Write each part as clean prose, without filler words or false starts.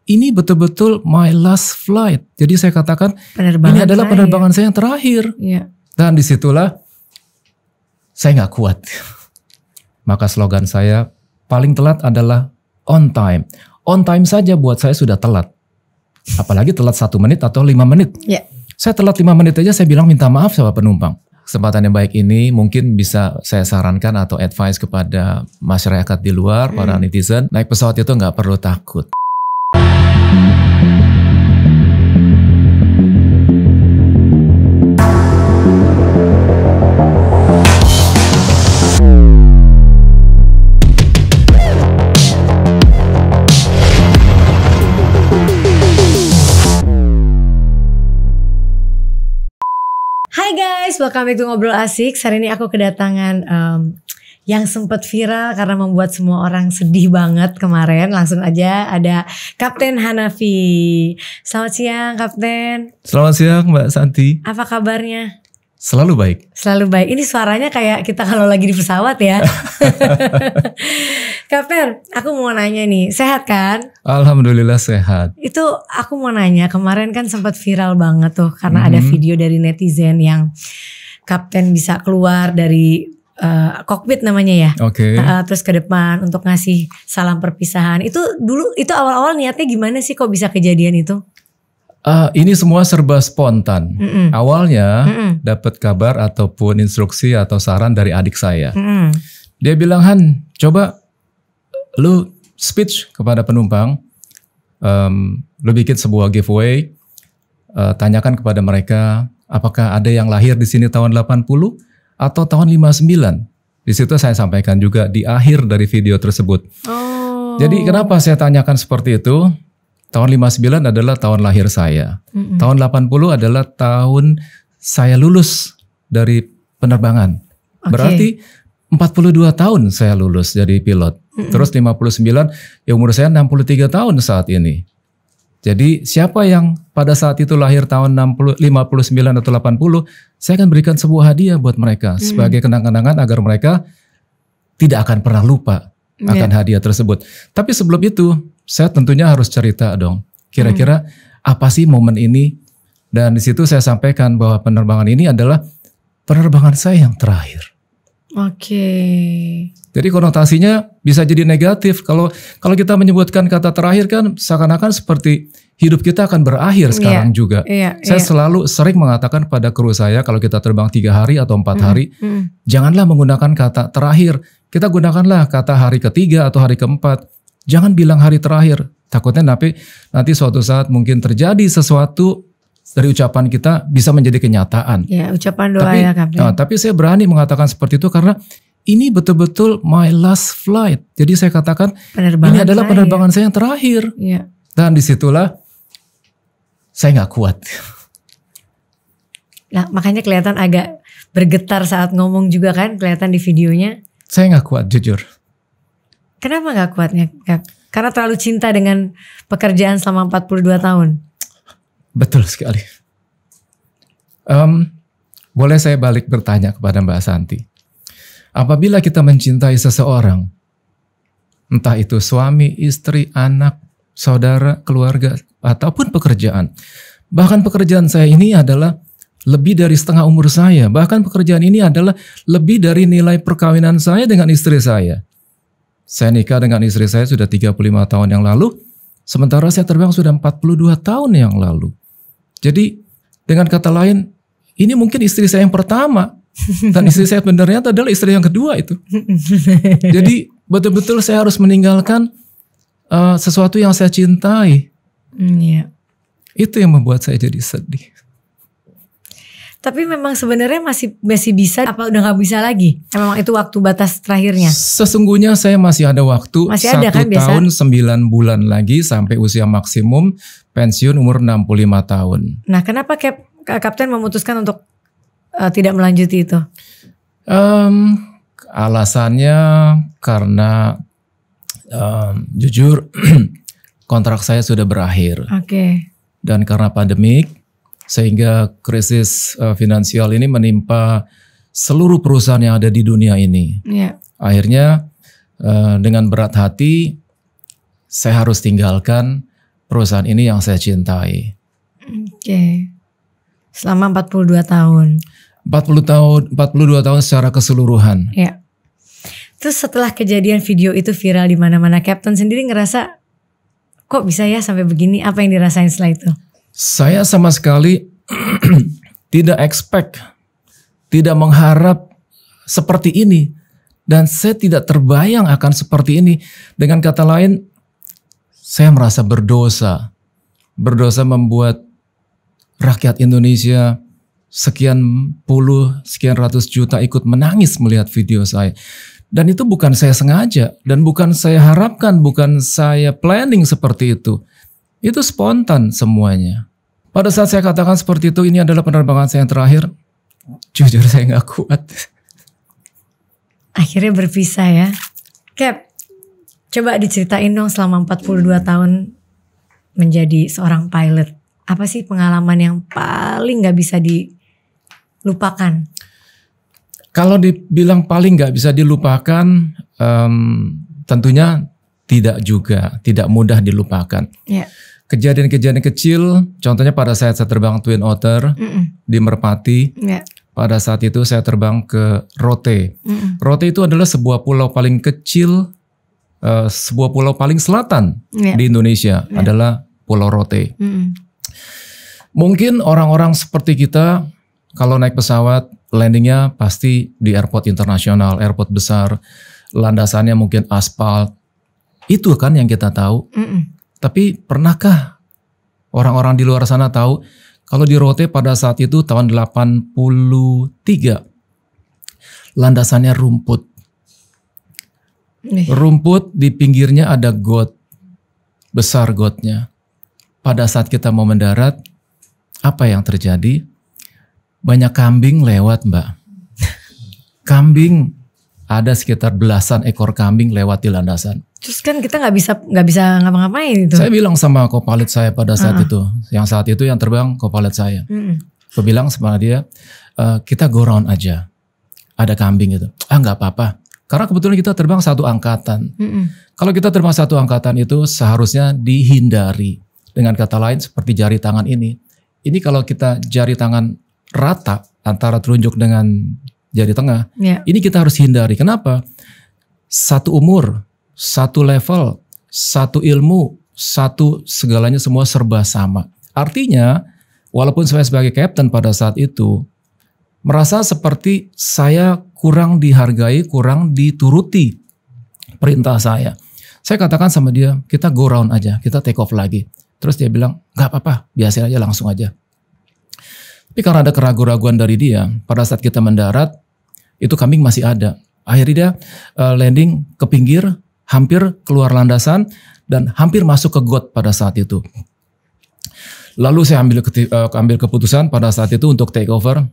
ini betul-betul my last flight. Jadi saya katakan ini adalah penerbangan saya yang terakhir. Iya. Dan disitulah saya nggak kuat. Maka slogan saya paling telat adalah on time. On time saja buat saya sudah telat. Apalagi telat 1 menit atau 5 menit. Iya. Saya telat 5 menit aja saya bilang minta maaf sama penumpang. Kesempatan yang baik ini mungkin bisa saya sarankan atau advice kepada masyarakat di luar, para netizen. Naik pesawat itu nggak perlu takut. Hai guys, welcome back to Ngobrol Asik. Hari ini aku kedatangan yang sempat viral karena membuat semua orang sedih banget kemarin. Langsung aja ada Kapten Hanafi. Selamat siang Kapten. Selamat siang Mbak Santi. Apa kabarnya? Selalu baik. Selalu baik. Ini suaranya kayak kita kalau lagi di pesawat ya. Kapten, aku mau nanya nih, sehat kan? Alhamdulillah sehat. Itu aku mau nanya, kemarin kan sempat viral banget tuh karena ada video dari netizen yang Kapten bisa keluar dari kokpit namanya ya. Oke. Terus ke depan untuk ngasih salam perpisahan. Itu dulu, itu awal-awal niatnya gimana sih kok bisa kejadian itu? Ini semua serba spontan. Awalnya dapat kabar ataupun instruksi atau saran dari adik saya. Dia bilang, Han, coba lu speech kepada penumpang, lu bikin sebuah giveaway, tanyakan kepada mereka apakah ada yang lahir di sini tahun 80 atau tahun 59. Di situ saya sampaikan juga di akhir dari video tersebut. Jadi kenapa saya tanyakan seperti itu? Tahun 59 adalah tahun lahir saya. Tahun 80 adalah tahun saya lulus dari penerbangan. Berarti 42 tahun saya lulus jadi pilot. Terus 59, ya umur saya 63 tahun saat ini. Jadi siapa yang pada saat itu lahir tahun 59 atau 80, saya akan berikan sebuah hadiah buat mereka. Sebagai kenang-kenangan agar mereka tidak akan pernah lupa akan hadiah tersebut. Tapi sebelum itu, saya tentunya harus cerita dong. Kira-kira apa sih momen ini? Dan di situ saya sampaikan bahwa penerbangan ini adalah penerbangan saya yang terakhir. Oke. Jadi konotasinya bisa jadi negatif. Kalau kita menyebutkan kata terakhir kan seakan-akan seperti hidup kita akan berakhir sekarang juga. Saya selalu sering mengatakan pada kru saya kalau kita terbang 3 hari atau 4 hari, janganlah menggunakan kata terakhir. Kita gunakanlah kata hari ketiga atau hari keempat. Jangan bilang hari terakhir. Takutnya nanti suatu saat mungkin terjadi sesuatu dari ucapan kita bisa menjadi kenyataan. Ya, ucapan doa ya Kapten. Tapi saya berani mengatakan seperti itu karena ini betul-betul my last flight. Jadi saya katakan ini adalah penerbangan saya yang terakhir. Ya. Dan disitulah saya nggak kuat. Nah, makanya kelihatan agak bergetar saat ngomong juga kan, kelihatan di videonya. Saya nggak kuat jujur. Kenapa nggak kuatnya? Karena terlalu cinta dengan pekerjaan selama 42 tahun. Betul sekali. Boleh saya balik bertanya kepada Mbak Santi. Apabila kita mencintai seseorang, entah itu suami, istri, anak, saudara, keluarga, ataupun pekerjaan. Bahkan pekerjaan saya ini adalah lebih dari setengah umur saya. Bahkan pekerjaan ini adalah lebih dari nilai perkawinan saya dengan istri saya. Saya nikah dengan istri saya sudah 35 tahun yang lalu. Sementara saya terbang sudah 42 tahun yang lalu. Jadi dengan kata lain, ini mungkin istri saya yang pertama. Dan istri saya sebenarnya adalah istri yang kedua itu. Jadi betul-betul saya harus meninggalkan sesuatu yang saya cintai. Itu yang membuat saya jadi sedih. Tapi memang sebenarnya masih bisa apa udah nggak bisa lagi? Memang itu waktu batas terakhirnya? Sesungguhnya saya masih ada waktu. Masih ada, 1 tahun 9 bulan lagi sampai usia maksimum pensiun umur 65 tahun. Nah, kenapa Kapten memutuskan untuk tidak melanjuti itu? Alasannya karena jujur kontrak saya sudah berakhir. Dan karena pandemik, sehingga krisis finansial ini menimpa seluruh perusahaan yang ada di dunia ini. Akhirnya dengan berat hati saya harus tinggalkan perusahaan ini yang saya cintai. Oke. Selama 42 tahun. 42 tahun secara keseluruhan. Ya. Terus setelah kejadian video itu viral di mana-mana, Captain sendiri ngerasa kok bisa ya sampai begini? Apa yang dirasain setelah itu? Saya sama sekali tidak expect, tidak mengharap seperti ini. Dan saya tidak terbayang akan seperti ini. Dengan kata lain, saya merasa berdosa. Berdosa membuat rakyat Indonesia sekian ratus juta ikut menangis melihat video saya. Dan itu bukan saya sengaja, dan bukan saya harapkan, bukan saya planning seperti itu. Itu spontan semuanya. Pada saat saya katakan seperti itu, ini adalah penerbangan saya yang terakhir, jujur saya nggak kuat. Akhirnya berpisah ya. Cap, coba diceritain dong selama 42 tahun menjadi seorang pilot. Apa sih pengalaman yang paling gak bisa dilupakan? Kalau dibilang paling gak bisa dilupakan, tentunya tidak mudah dilupakan. Yeah. Kejadian-kejadian kecil, contohnya pada saat saya terbang Twin Otter di Merpati, pada saat itu saya terbang ke Rote. Rote itu adalah sebuah pulau paling kecil, sebuah pulau paling selatan di Indonesia, adalah Pulau Rote. Mungkin orang-orang seperti kita, kalau naik pesawat, landingnya pasti di airport internasional, airport besar, landasannya mungkin aspal. Itu kan yang kita tahu. Tapi pernahkah orang-orang di luar sana tahu kalau di Rote pada saat itu tahun 83 landasannya rumput. Rumput di pinggirnya ada got, besar gotnya. Pada saat kita mau mendarat, apa yang terjadi? Banyak kambing lewat, Mbak. Kambing, ada sekitar belasan ekor kambing lewat di landasan. Terus kan kita nggak bisa ngapa-ngapain itu. Saya bilang sama co-pilot saya pada saat itu, yang saat itu yang terbang co-pilot saya. Saya bilang sama dia, kita go round aja. Ada kambing itu. Nggak apa-apa. Karena kebetulan kita terbang satu angkatan. Kalau kita terbang satu angkatan itu seharusnya dihindari. Dengan kata lain seperti jari tangan ini. Ini kalau kita jari tangan rata antara telunjuk dengan jari tengah, ini kita harus hindari. Kenapa? Satu umur, satu level, satu ilmu, satu segalanya semua serba sama. Artinya, walaupun saya sebagai kapten pada saat itu merasa seperti saya kurang dihargai, kurang dituruti perintah saya. Saya katakan sama dia, kita go round aja, kita take off lagi. Terus dia bilang, nggak apa-apa, biasa aja, langsung aja. Tapi karena ada keraguan-raguan dari dia, pada saat kita mendarat, itu kambing masih ada. Akhirnya dia landing ke pinggir, hampir keluar landasan, dan hampir masuk ke got pada saat itu. Lalu saya ambil keputusan pada saat itu untuk take over,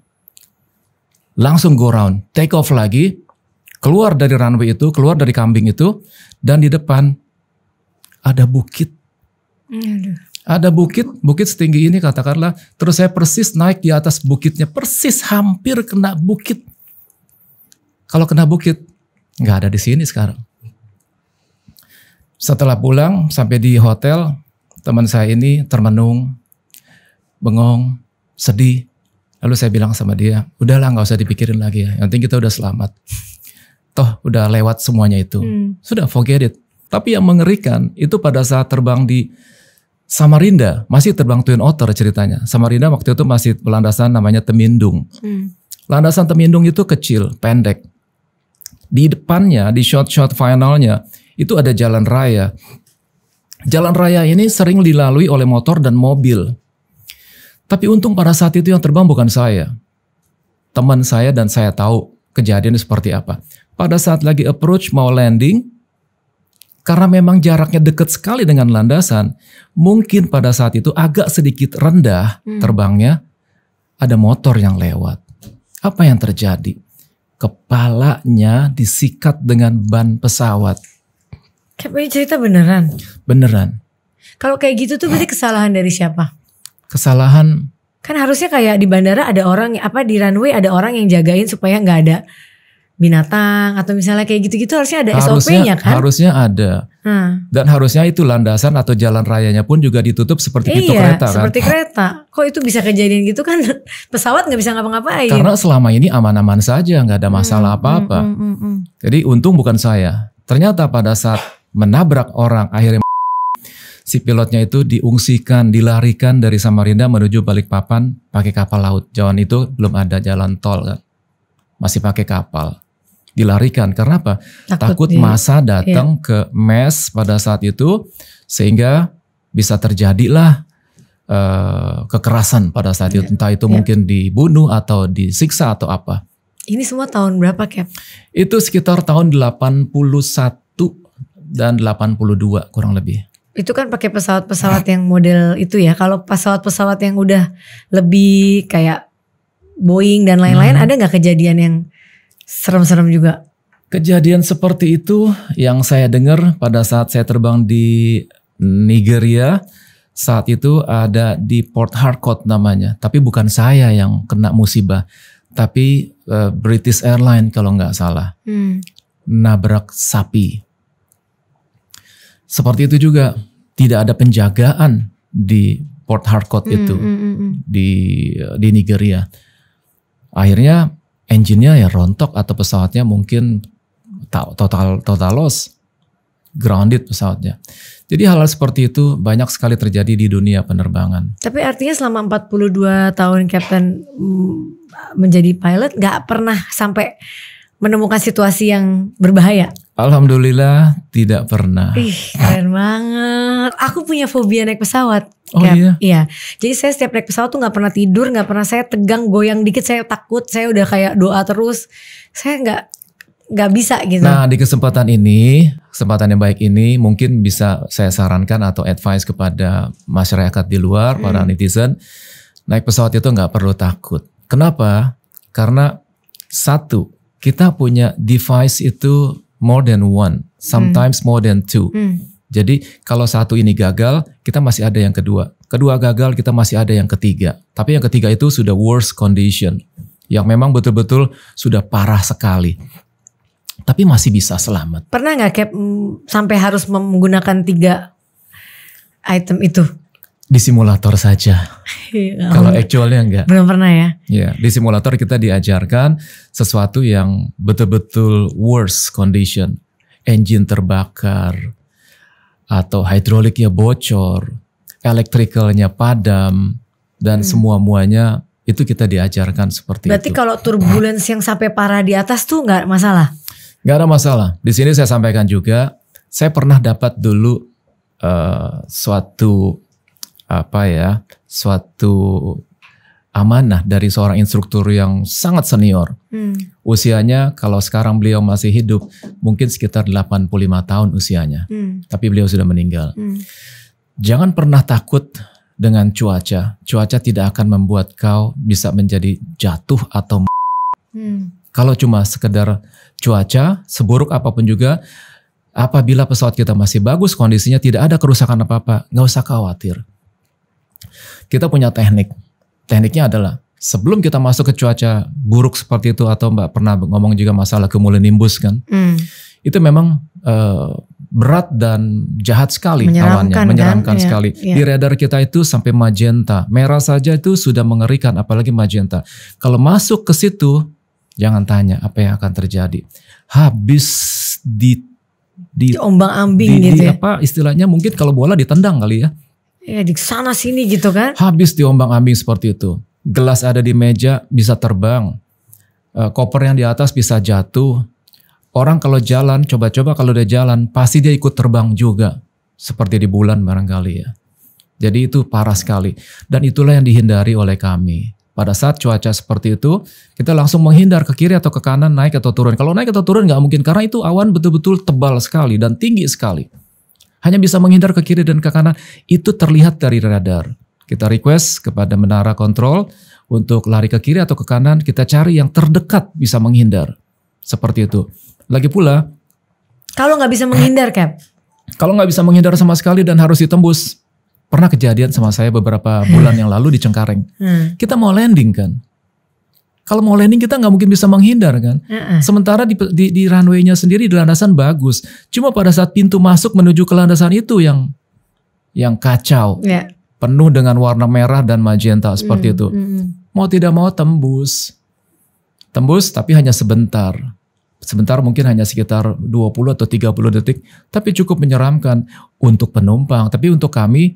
langsung go round, take off lagi, keluar dari runway itu, keluar dari kambing itu, dan di depan ada bukit. Ada bukit setinggi ini katakanlah, terus saya persis naik di atas bukitnya, persis hampir kena bukit. Kalau kena bukit, nggak ada di sini sekarang. Setelah pulang sampai di hotel, teman saya ini termenung, bengong, sedih. Lalu saya bilang sama dia, udahlah nggak usah dipikirin lagi ya, yang penting kita udah selamat. Toh udah lewat semuanya itu, sudah forget it. Tapi yang mengerikan itu pada saat terbang di Samarinda, masih terbang Twin Otter ceritanya. Samarinda waktu itu masih landasan namanya Temindung. Landasan Temindung itu kecil, pendek. Di depannya, di shot finalnya, itu ada jalan raya. Jalan raya ini sering dilalui oleh motor dan mobil. Tapi untung pada saat itu yang terbang bukan saya. Teman saya dan saya tahu kejadiannya seperti apa. Pada saat lagi approach mau landing, karena memang jaraknya dekat sekali dengan landasan, mungkin pada saat itu agak sedikit rendah terbangnya, ada motor yang lewat. Apa yang terjadi? Kepalanya disikat dengan ban pesawat. Kayak cerita beneran? Beneran. Kalau kayak gitu tuh berarti kesalahan dari siapa? Kesalahan. Kan harusnya kayak di bandara ada orang, di runway ada orang yang jagain supaya nggak binatang atau misalnya kayak gitu-gitu harusnya ada SOP-nya kan? Harusnya ada. Dan harusnya itu landasan atau jalan rayanya pun juga ditutup seperti pintu kereta kan? Seperti kereta. Kok itu bisa kejadian gitu kan? Pesawat nggak bisa ngapa-ngapain. Karena selama ini aman-aman saja, nggak ada masalah apa-apa. Jadi untung bukan saya. Ternyata pada saat menabrak orang, akhirnya si pilotnya itu diungsikan, dilarikan dari Samarinda menuju Balikpapan pakai kapal laut. Zaman itu belum ada jalan tol kan, masih pakai kapal. Dilarikan karena apa? Takut massa datang ke mes pada saat itu sehingga bisa terjadilah kekerasan pada saat itu. Entah itu mungkin dibunuh atau disiksa atau apa. Ini semua tahun berapa, Cap? Itu sekitar tahun 81 dan 82 kurang lebih. Itu kan pakai pesawat-pesawat yang model itu ya. Kalau pesawat-pesawat yang udah lebih kayak Boeing dan lain-lain, ada nggak kejadian yang serem-serem juga? Kejadian seperti itu yang saya dengar pada saat saya terbang di Nigeria. Saat itu ada di Port Harcourt namanya. Tapi bukan saya yang kena musibah. Tapi British Airlines kalau nggak salah. Nabrak sapi. Seperti itu juga. Tidak ada penjagaan di Port Harcourt itu. Di Nigeria. Akhirnya engine-nya ya rontok atau pesawatnya mungkin total loss, grounded pesawatnya. Jadi hal-hal seperti itu banyak sekali terjadi di dunia penerbangan. Tapi artinya selama 42 tahun Captain menjadi pilot gak pernah sampai menemukan situasi yang berbahaya? Alhamdulillah tidak pernah. Keren banget. Aku punya fobia naik pesawat. Oh iya? Iya. Jadi saya setiap naik pesawat tuh gak pernah tidur, gak pernah saya tegang, goyang dikit saya takut, saya udah kayak doa terus. Saya gak bisa gitu. Nah di kesempatan yang baik ini mungkin bisa saya sarankan atau advice kepada masyarakat di luar, para netizen. Naik pesawat itu gak perlu takut. Kenapa? Karena satu, kita punya device itu more than one, sometimes more than two. Jadi kalau satu ini gagal, kita masih ada yang kedua. Kedua gagal, kita masih ada yang ketiga. Tapi yang ketiga itu sudah worst condition. Yang memang betul-betul sudah parah sekali. Tapi masih bisa selamat. Pernah gak Cap sampai harus menggunakan 3 item itu? Di simulator saja. Kalau actualnya enggak. Belum pernah ya? Ya, di simulator kita diajarkan sesuatu yang betul-betul worst condition. Engine terbakar, atau hidroliknya bocor, elektrikalnya padam, dan semua-muanya itu kita diajarkan seperti itu. Berarti kalau turbulence yang sampai parah di atas tuh nggak masalah? Nggak ada masalah. Di sini saya sampaikan juga, saya pernah dapat dulu suatu amanah dari seorang instruktur yang sangat senior. Usianya kalau sekarang beliau masih hidup mungkin sekitar 85 tahun usianya. Tapi beliau sudah meninggal. Jangan pernah takut dengan cuaca. Cuaca tidak akan membuat kau bisa menjadi jatuh atau Kalau cuma sekedar cuaca, seburuk apapun juga, apabila pesawat kita masih bagus kondisinya, tidak ada kerusakan apa-apa, nggak usah khawatir. Kita punya teknik. Tekniknya adalah sebelum kita masuk ke cuaca buruk seperti itu, atau Mbak pernah ngomong juga masalah cumulonimbus kan, itu memang berat dan jahat sekali awannya, menyeramkan kan? Sekali. Di radar kita itu sampai magenta, merah saja itu sudah mengerikan, apalagi magenta. Kalau masuk ke situ, jangan tanya apa yang akan terjadi. Habis di ombang-ambing gitu ya. Apa istilahnya, mungkin kalau bola ditendang kali ya. Ya di sana sini gitu kan. Habis diombang-ambing seperti itu. Gelas ada di meja bisa terbang. Koper yang di atas bisa jatuh. Orang kalau jalan, coba-coba kalau dia jalan, pasti dia ikut terbang juga. Seperti di bulan barangkali ya. Jadi itu parah sekali. Dan itulah yang dihindari oleh kami. Pada saat cuaca seperti itu, kita langsung menghindar ke kiri atau ke kanan, naik atau turun. Kalau naik atau turun nggak mungkin, karena itu awan betul-betul tebal sekali dan tinggi sekali. Hanya bisa menghindar ke kiri dan ke kanan, itu terlihat dari radar. Kita request kepada menara kontrol untuk lari ke kiri atau ke kanan, kita cari yang terdekat bisa menghindar. Seperti itu. Lagi pula, kalau nggak bisa menghindar, Cap? Kalau nggak bisa menghindar sama sekali dan harus ditembus, pernah kejadian sama saya beberapa bulan yang lalu di Cengkareng. Kita mau landing kan, Kalau mau landing kita nggak mungkin bisa menghindar kan. Sementara di runway-nya sendiri di landasan bagus. Cuma pada saat pintu masuk menuju ke landasan itu yang kacau. Penuh dengan warna merah dan magenta seperti itu. Mau tidak mau tembus. Tembus tapi hanya sebentar. Sebentar mungkin hanya sekitar 20 atau 30 detik. Tapi cukup menyeramkan untuk penumpang. Tapi untuk kami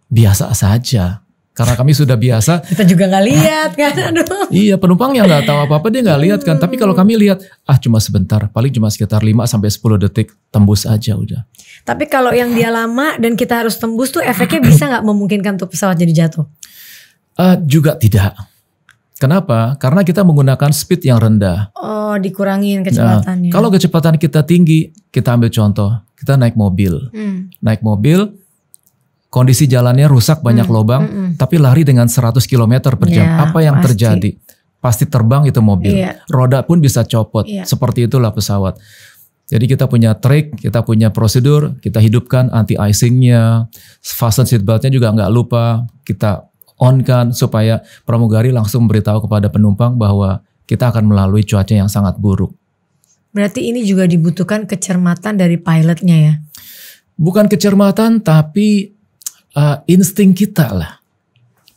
biasa saja. Karena kami sudah biasa. Kita juga gak lihat kan. Aduh. Iya, penumpang yang gak tahu apa-apa dia gak lihat kan. Tapi kalau kami lihat, cuma sebentar. Paling cuma sekitar 5-10 detik. Tembus aja udah. Tapi kalau yang dia lama dan kita harus tembus tuh efeknya bisa gak memungkinkan untuk pesawat jadi jatuh? Juga tidak. Kenapa? Karena kita menggunakan speed yang rendah. Oh, dikurangin kecepatannya. Kalau kecepatan kita tinggi, kita ambil contoh. Kita naik mobil. Naik mobil, kondisi jalannya rusak, banyak lubang, tapi lari dengan 100 km per jam. Apa yang terjadi? Pasti terbang itu mobil. Roda pun bisa copot. Seperti itulah pesawat. Jadi kita punya trik, kita punya prosedur, kita hidupkan anti-icingnya, fasten seatbeltnya juga nggak lupa, kita on-kan supaya pramugari langsung beritahu kepada penumpang bahwa kita akan melalui cuaca yang sangat buruk. Berarti ini juga dibutuhkan kecermatan dari pilotnya ya? Bukan kecermatan, tapi insting kita lah.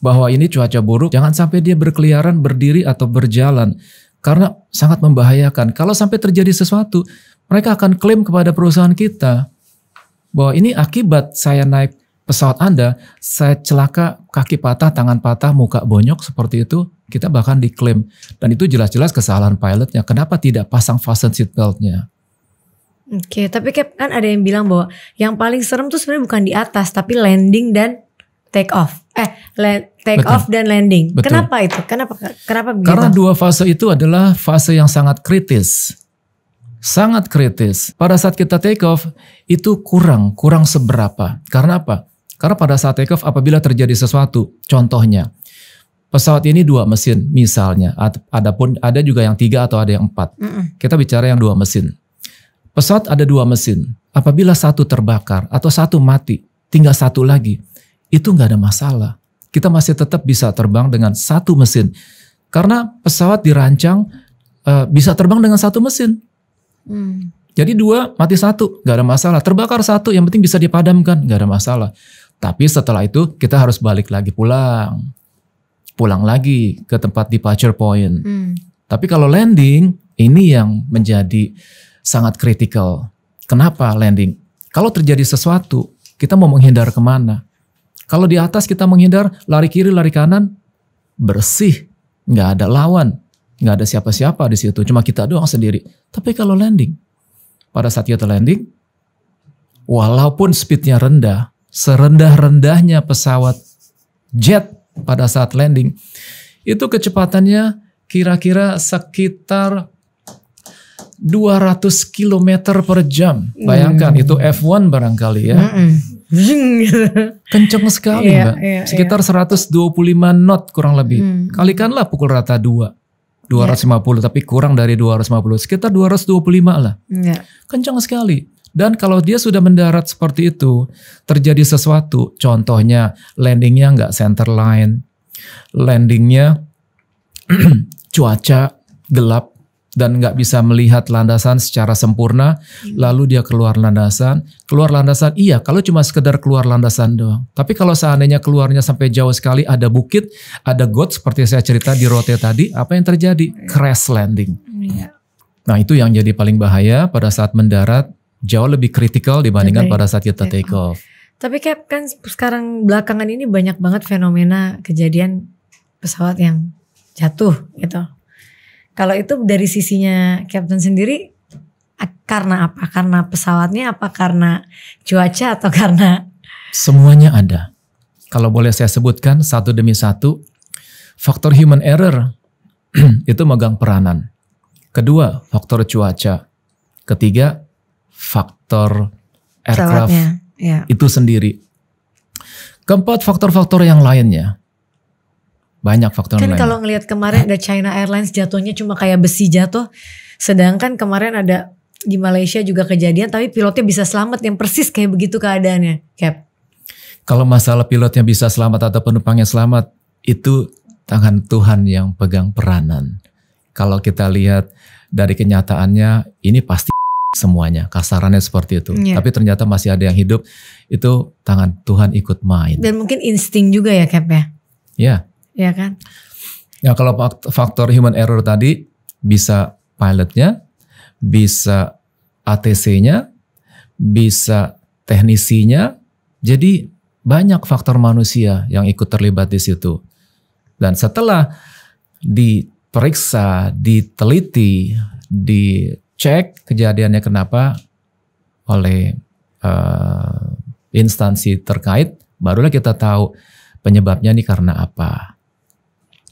Bahwa ini cuaca buruk, jangan sampai dia berkeliaran, berdiri atau berjalan. Karena sangat membahayakan. Kalau sampai terjadi sesuatu, mereka akan klaim kepada perusahaan kita. Bahwa ini akibat saya naik pesawat Anda, saya celaka, kaki patah, tangan patah, muka bonyok seperti itu, kita bahkan diklaim. Dan itu jelas-jelas kesalahan pilotnya. Kenapa tidak pasang fasten seatbeltnya? Oke, tapi kan ada yang bilang bahwa yang paling serem tuh sebenarnya bukan di atas, tapi landing dan take off. Take off dan landing. Betul. Kenapa itu? Kenapa begitu? Karena dua fase itu adalah fase yang sangat kritis. Sangat kritis. Pada saat kita take off, itu kurang seberapa. Karena apa? Karena pada saat take off apabila terjadi sesuatu, contohnya pesawat ini 2 mesin misalnya, ada juga yang 3 atau ada yang 4. Kita bicara yang 2 mesin. Pesawat ada 2 mesin, apabila satu terbakar atau satu mati, tinggal satu lagi, itu nggak ada masalah. Kita masih tetap bisa terbang dengan 1 mesin, karena pesawat dirancang bisa terbang dengan 1 mesin. Jadi 2 mati 1 nggak ada masalah, terbakar 1 yang penting bisa dipadamkan nggak ada masalah. Tapi setelah itu kita harus balik lagi pulang lagi ke tempat departure point. Tapi kalau landing ini yang menjadi sangat kritikal. Kenapa landing? Kalau terjadi sesuatu kita mau menghindar kemana? Kalau di atas kita menghindar lari kiri lari kanan bersih, nggak ada lawan, nggak ada siapa-siapa di situ, cuma kita doang sendiri. Tapi kalau landing, pada saat kita landing, walaupun speednya rendah, serendah-rendahnya pesawat jet pada saat landing, itu kecepatannya kira-kira sekitar 200 km per jam. Bayangkan itu F1 barangkali ya. Kenceng sekali Mbak. Sekitar 125 knot kurang lebih. Kalikanlah pukul rata 250 tapi kurang dari 250. Sekitar 225 lah. Kenceng sekali. Dan kalau dia sudah mendarat seperti itu, terjadi sesuatu, contohnya landingnya nggak center line, landingnya cuaca gelap dan nggak bisa melihat landasan secara sempurna, lalu dia keluar landasan, iya kalau cuma sekedar keluar landasan doang. Tapi kalau seandainya keluarnya sampai jauh sekali, ada bukit, ada got seperti saya cerita di Rote tadi, apa yang terjadi? Crash landing. Nah itu yang jadi paling bahaya pada saat mendarat, jauh lebih kritikal dibandingkan pada saat kita take off. Tapi kan sekarang belakangan ini banyak banget fenomena kejadian pesawat yang jatuh gitu. Kalau itu dari sisinya Captain sendiri karena apa? Karena pesawatnya apa? Karena cuaca atau karena? Semuanya ada. Kalau boleh saya sebutkan satu demi satu, faktor human error itu megang peranan. Kedua, faktor cuaca. Ketiga, faktor aircraft itu sendiri. Keempat, faktor-faktor yang lainnya. Banyak faktor lain. Kan kalau ngelihat kemarin ada China Airlines jatuhnya cuma kayak besi jatuh. Sedangkan kemarin ada di Malaysia juga kejadian tapi pilotnya bisa selamat yang persis kayak begitu keadaannya, Cap. Kalau masalah pilotnya bisa selamat atau penumpangnya selamat itu tangan Tuhan yang pegang peranan. Kalau kita lihat dari kenyataannya, ini pasti semuanya, kasarannya seperti itu. Tapi ternyata masih ada yang hidup, itu tangan Tuhan ikut main. Dan mungkin insting juga ya Cap ya? Ya. Iya kan? Ya kalau faktor human error tadi, bisa pilotnya, bisa ATC-nya, bisa teknisinya. Jadi banyak faktor manusia yang ikut terlibat di situ. Dan setelah diperiksa, diteliti, dicek kejadiannya kenapa oleh instansi terkait, barulah kita tahu penyebabnya nih karena apa.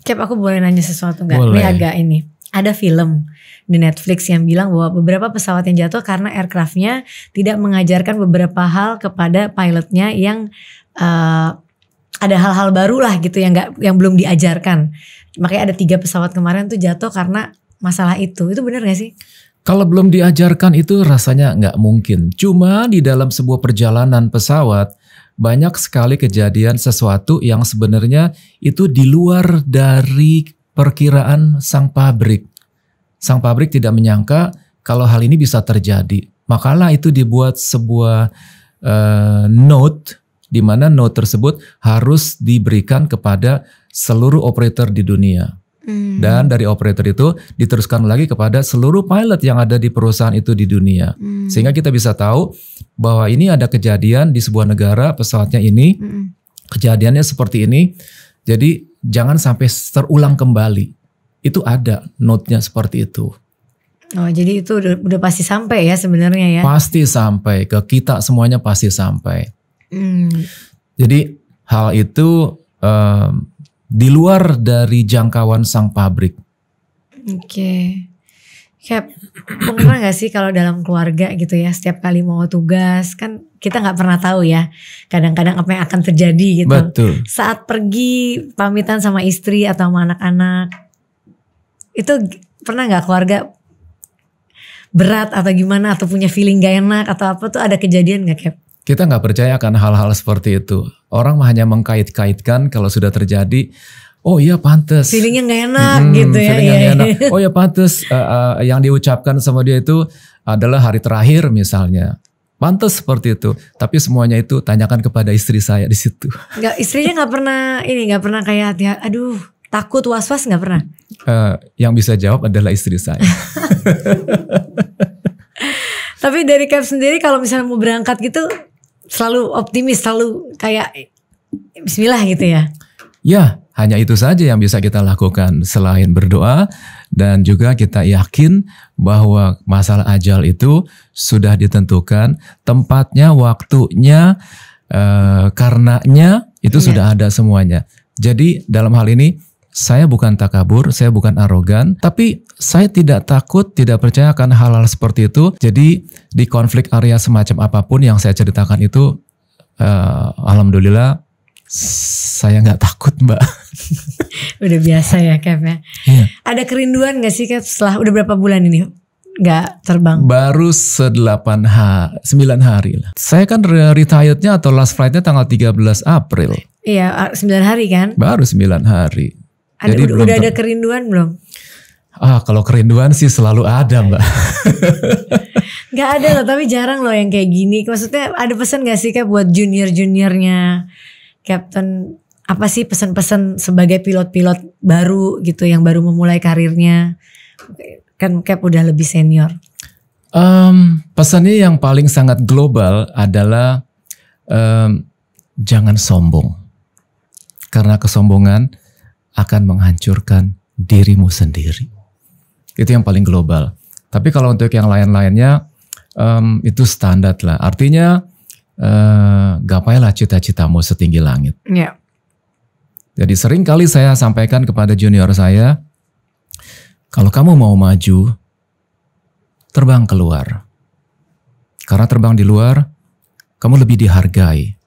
Cap, aku boleh nanya sesuatu nggak? Boleh. Ini agak ini. Ada film di Netflix yang bilang bahwa beberapa pesawat yang jatuh karena aircraftnya tidak mengajarkan beberapa hal kepada pilotnya yang ada hal-hal baru lah gitu yang belum diajarkan. Makanya ada 3 pesawat kemarin tuh jatuh karena masalah itu. Itu benar gak sih? Kalau belum diajarkan itu rasanya nggak mungkin. Cuma di dalam sebuah perjalanan pesawat banyak sekali kejadian sesuatu yang sebenarnya itu di luar dari perkiraan sang pabrik. Sang pabrik tidak menyangka kalau hal ini bisa terjadi. Makalah itu dibuat sebuah note, di mana note tersebut harus diberikan kepada seluruh operator di dunia. Dan dari operator itu diteruskan lagi kepada seluruh pilot yang ada di perusahaan itu di dunia. Sehingga kita bisa tahu bahwa ini ada kejadian di sebuah negara, pesawatnya ini, kejadiannya seperti ini. Jadi jangan sampai terulang kembali. Itu ada note-nya seperti itu. Oh, jadi itu udah pasti sampai ya sebenarnya ya? Pasti sampai, ke kita semuanya pasti sampai. Jadi hal itu di luar dari jangkauan sang pabrik. Oke. Cap, pernah gak sih kalau dalam keluarga gitu ya, setiap kali mau tugas, kan kita gak pernah tahu ya kadang-kadang apa yang akan terjadi gitu. Betul. Saat pergi pamitan sama istri atau sama anak-anak, itu pernah gak keluarga berat atau gimana, atau punya feeling gak enak atau apa tuh, ada kejadian gak Cap? Kita nggak percaya akan hal-hal seperti itu. Orang hanya mengkait-kaitkan kalau sudah terjadi. Oh iya pantes. Feelingnya nggak enak gitu ya. Feelingnya nggak enak. Oh ya pantes yang diucapkan sama dia itu adalah hari terakhir misalnya. Pantes seperti itu. Tapi semuanya itu tanyakan kepada istri saya di situ. Nggak, istrinya nggak pernah kayak aduh takut was-was, nggak pernah. Yang bisa jawab adalah istri saya. Tapi dari Cap sendiri kalau misalnya mau berangkat gitu selalu optimis, selalu kayak bismillah gitu ya? Ya, hanya itu saja yang bisa kita lakukan selain berdoa, dan juga kita yakin bahwa masalah ajal itu sudah ditentukan, tempatnya, waktunya, karenanya itu sudah ada semuanya. Jadi dalam hal ini saya bukan takabur, saya bukan arogan, tapi saya tidak takut, tidak percaya akan hal-hal seperti itu. Jadi di konflik area semacam apapun yang saya ceritakan itu, alhamdulillah saya nggak takut, Mbak. Udah biasa ya Cap ya. Iya. Ada kerinduan gak sih Cap setelah udah berapa bulan ini nggak terbang? Baru 9 hari lah. Saya kan retirednya atau last flightnya tanggal 13 April. Iya, 9 hari kan? Baru 9 hari. Jadi udah ada kerinduan belum? Kalau kerinduan sih selalu ada, Mbak. Gak ada loh, tapi jarang loh yang kayak gini. Maksudnya ada pesan gak sih Cap buat junior-juniornya Captain? Apa sih pesan-pesan sebagai pilot-pilot baru gitu yang baru memulai karirnya? Kan Cap udah lebih senior. Pesannya yang paling sangat global adalah jangan sombong. Karena kesombongan akan menghancurkan dirimu sendiri. Itu yang paling global. Tapi kalau untuk yang lain-lainnya itu standar lah. Artinya gapailah cita-citamu setinggi langit. Yeah. Jadi sering kali saya sampaikan kepada junior saya, kalau kamu mau maju, terbang keluar. Karena terbang di luar, kamu lebih dihargai,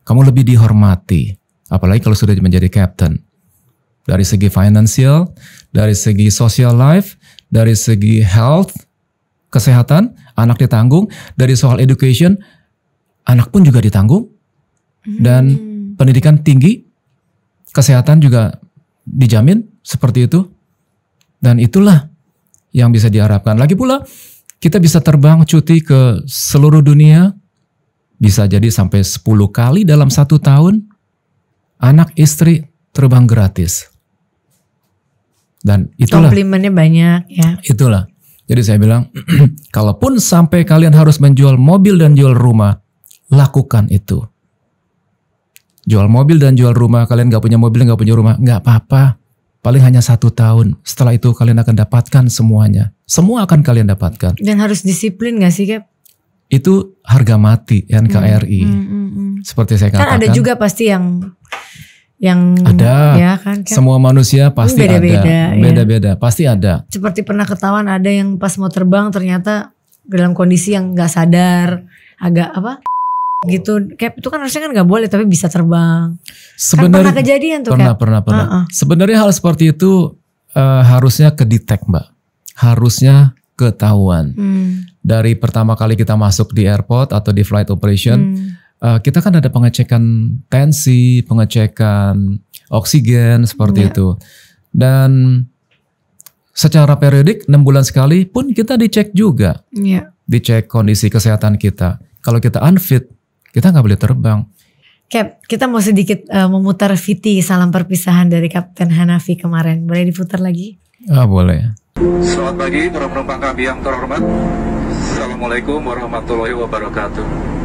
kamu lebih dihormati. Apalagi kalau sudah menjadi captain. Dari segi financial, dari segi social life, dari segi health, kesehatan, anak ditanggung. Dari soal education, anak pun juga ditanggung. Dan pendidikan tinggi, kesehatan juga dijamin seperti itu. Dan itulah yang bisa diharapkan. Lagi pula kita bisa terbang cuti ke seluruh dunia, bisa jadi sampai 10 kali dalam 1 tahun. Anak istri terbang gratis. Dan itulah komplimennya banyak ya. Itulah. Jadi saya bilang, kalaupun sampai kalian harus menjual mobil dan jual rumah, lakukan itu. Jual mobil dan jual rumah, kalian gak punya mobil, gak punya rumah, gak apa-apa. Paling hanya 1 tahun. Setelah itu kalian akan dapatkan semuanya. Semua akan kalian dapatkan. Dan harus disiplin gak sih, Cap? Itu harga mati NKRI. Seperti saya katakan. Kan ada juga pasti yang ada, ya kan, semua manusia pasti beda-beda, ada, beda-beda, pasti ada. Seperti pernah ketahuan ada yang pas mau terbang ternyata dalam kondisi yang nggak sadar, agak apa gitu, kayak itu kan harusnya kan nggak boleh tapi bisa terbang. Kan Sebenarnya pernah kejadian tuh, pernah. Sebenarnya hal seperti itu harusnya kedetek, Mbak, harusnya ketahuan. Dari pertama kali kita masuk di airport atau di flight operation. Kita kan ada pengecekan tensi, pengecekan oksigen seperti itu. Dan secara periodik 6 bulan sekali pun kita dicek juga. Dicek kondisi kesehatan kita. Kalau kita unfit, kita nggak boleh terbang. Cap, kita mau sedikit memutar VT salam perpisahan dari Kapten Hanafi kemarin. Boleh diputar lagi? Boleh. Selamat pagi para penumpang kami yang terhormat. Assalamualaikum warahmatullahi wabarakatuh.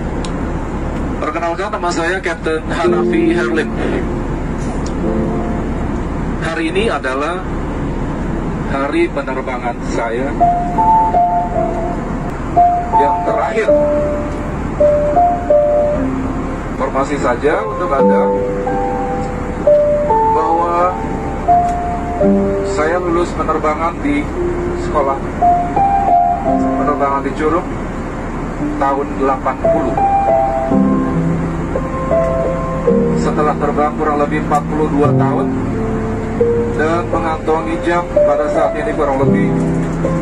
Perkenalkan, nama saya Kapten Hanafi Herlim. Hari ini adalah hari penerbangan saya yang terakhir. Informasi saja untuk Anda bahwa saya lulus penerbangan di sekolah penerbangan di Curug tahun 80. Setelah terbang kurang lebih 42 tahun dan mengantongi jam pada saat ini kurang lebih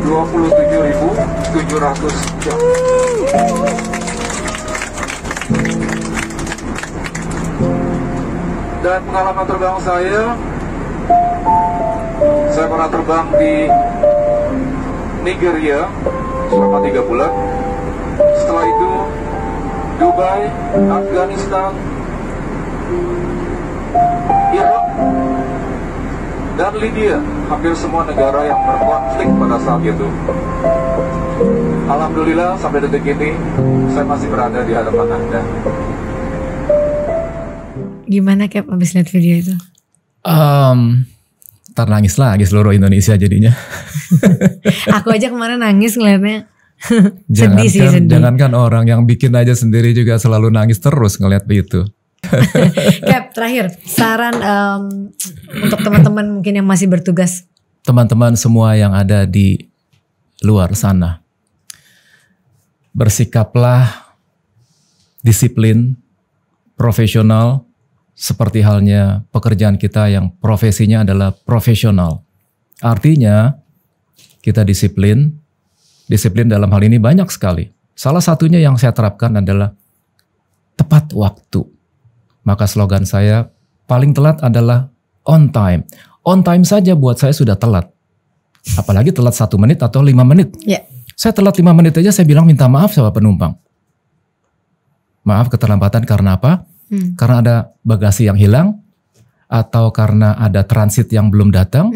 27.700 jam. Dan pengalaman terbang saya pernah terbang di Nigeria selama 3 bulan. Setelah itu Dubai, Afghanistan, Irak, dan Libya, hampir semua negara yang berkonflik pada saat itu. Alhamdulillah sampai detik ini saya masih berada di hadapan Anda. Gimana, Cap, abis lihat video itu? Nangis lagi seluruh Indonesia jadinya. Aku aja kemarin nangis ngeliatnya. Sedih. Jangankan orang yang bikin aja sendiri juga selalu nangis terus ngeliat itu. Cap, terakhir saran untuk teman-teman mungkin yang masih bertugas. Teman-teman semua yang ada di luar sana, bersikaplah disiplin, profesional, seperti halnya pekerjaan kita yang profesinya adalah profesional. Artinya kita disiplin dalam hal ini banyak sekali. Salah satunya yang saya terapkan adalah tepat waktu. Maka slogan saya paling telat adalah on time. On time saja buat saya sudah telat. Apalagi telat 1 menit atau 5 menit. Saya telat 5 menit aja saya bilang minta maaf sama penumpang. Maaf keterlambatan karena apa? Karena ada bagasi yang hilang, atau karena ada transit yang belum datang,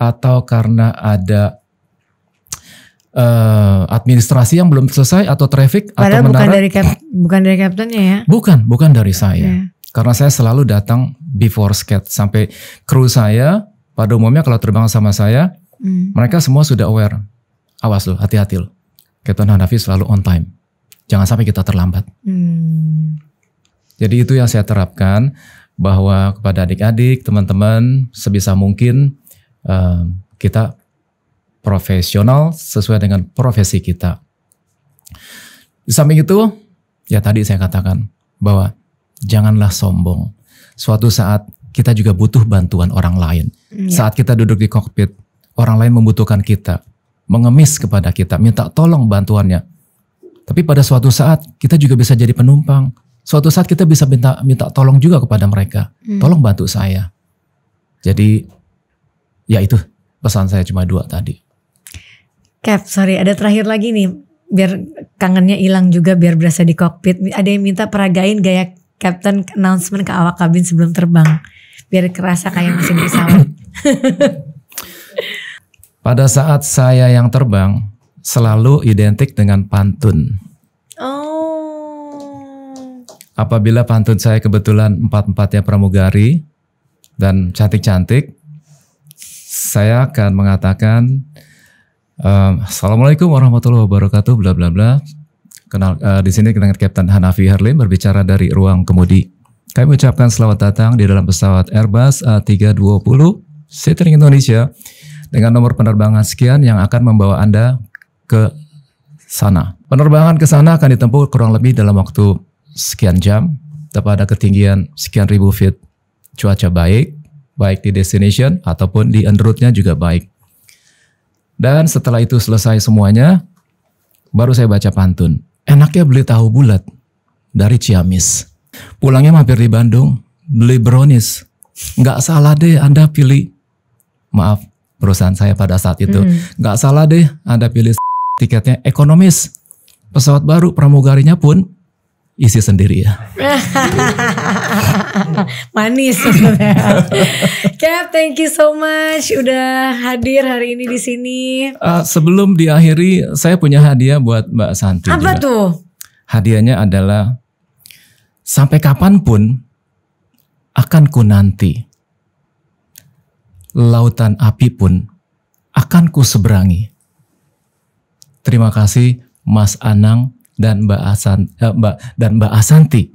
atau karena ada administrasi yang belum selesai atau traffic. Padahal atau mendarat. bukan dari kaptennya ya? Bukan dari saya. Karena saya selalu datang before schedule. Sampai kru saya pada umumnya kalau terbang sama saya, mereka semua sudah aware. Awas loh, hati-hati loh. Kapten Hanafi selalu on time. Jangan sampai kita terlambat. Jadi itu yang saya terapkan, bahwa kepada adik-adik, teman-teman, sebisa mungkin kita profesional sesuai dengan profesi kita. Di samping itu, ya tadi saya katakan bahwa janganlah sombong. Suatu saat kita juga butuh bantuan orang lain. Saat kita duduk di kokpit, orang lain membutuhkan kita, mengemis kepada kita, minta tolong bantuannya. Tapi pada suatu saat kita juga bisa jadi penumpang. Suatu saat kita bisa minta tolong juga kepada mereka. Tolong bantu saya. Jadi ya itu pesan saya cuma 2 tadi. Cap, sorry, ada terakhir lagi nih, biar kangennya hilang juga, biar berasa di kokpit. Ada yang minta peragain gaya Captain announcement ke awak kabin sebelum terbang, biar kerasa kayak masih di pesawat. Pada saat saya yang terbang selalu identik dengan pantun. Oh. Apabila pantun saya kebetulan 4-4-nya pramugari dan cantik-cantik, saya akan mengatakan Assalamualaikum warahmatullahi wabarakatuh, bla bla bla. Kenal di sini dengan Kapten Hanafi Herlim berbicara dari ruang kemudi. Kami ucapkan selamat datang di dalam pesawat Airbus A320 Citylink Indonesia dengan nomor penerbangan sekian yang akan membawa Anda ke sana. Penerbangan ke sana akan ditempuh kurang lebih dalam waktu sekian jam pada ketinggian sekian ribu feet. Cuaca baik di destination ataupun di en route-nya juga baik. Dan setelah itu selesai semuanya, baru saya baca pantun. Enaknya beli tahu bulat dari Ciamis. Pulangnya mampir di Bandung, beli brownies. Nggak salah deh Anda pilih, maaf perusahaan saya pada saat itu, nggak salah deh Anda pilih tiketnya ekonomis. Pesawat baru pramugarinya pun isi sendiri ya. Manis sebenarnya. Cap, thank you so much udah hadir hari ini di sini. Sebelum diakhiri, saya punya hadiah buat Mbak Santi. Apa juga. tuh? Hadiahnya adalah sampai kapanpun akan ku nanti. Lautan api pun akan ku seberangi. Terima kasih Mas Anang dan Mbak Asanti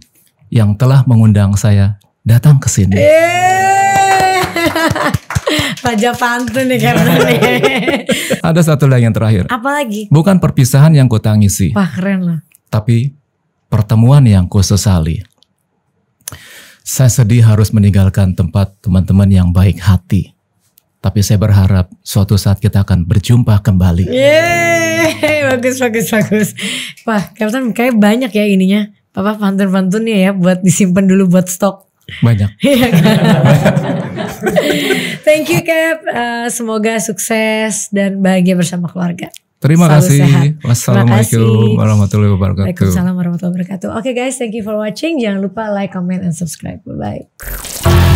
yang telah mengundang saya datang ke sini. Raja pantun nih karena nih. Ada satu lagi yang terakhir. Apa lagi? Bukan perpisahan yang ku tangisi. Wah, keren loh. Tapi pertemuan yang ku sesali. Saya sedih harus meninggalkan tempat teman-teman yang baik hati. Tapi saya berharap suatu saat kita akan berjumpa kembali. Yeay, bagus. Wah, Captain kayak banyak ya ininya. Pantun-pantunnya ya buat disimpan dulu buat stok. Banyak. Iya kan? Thank you Cap. Semoga sukses dan bahagia bersama keluarga. Terima Selalu kasih. sehat. Wassalamualaikum warahmatullahi wabarakatuh. Waalaikumsalam warahmatullahi wabarakatuh. Oke guys, thank you for watching. Jangan lupa like, comment, and subscribe. Bye-bye.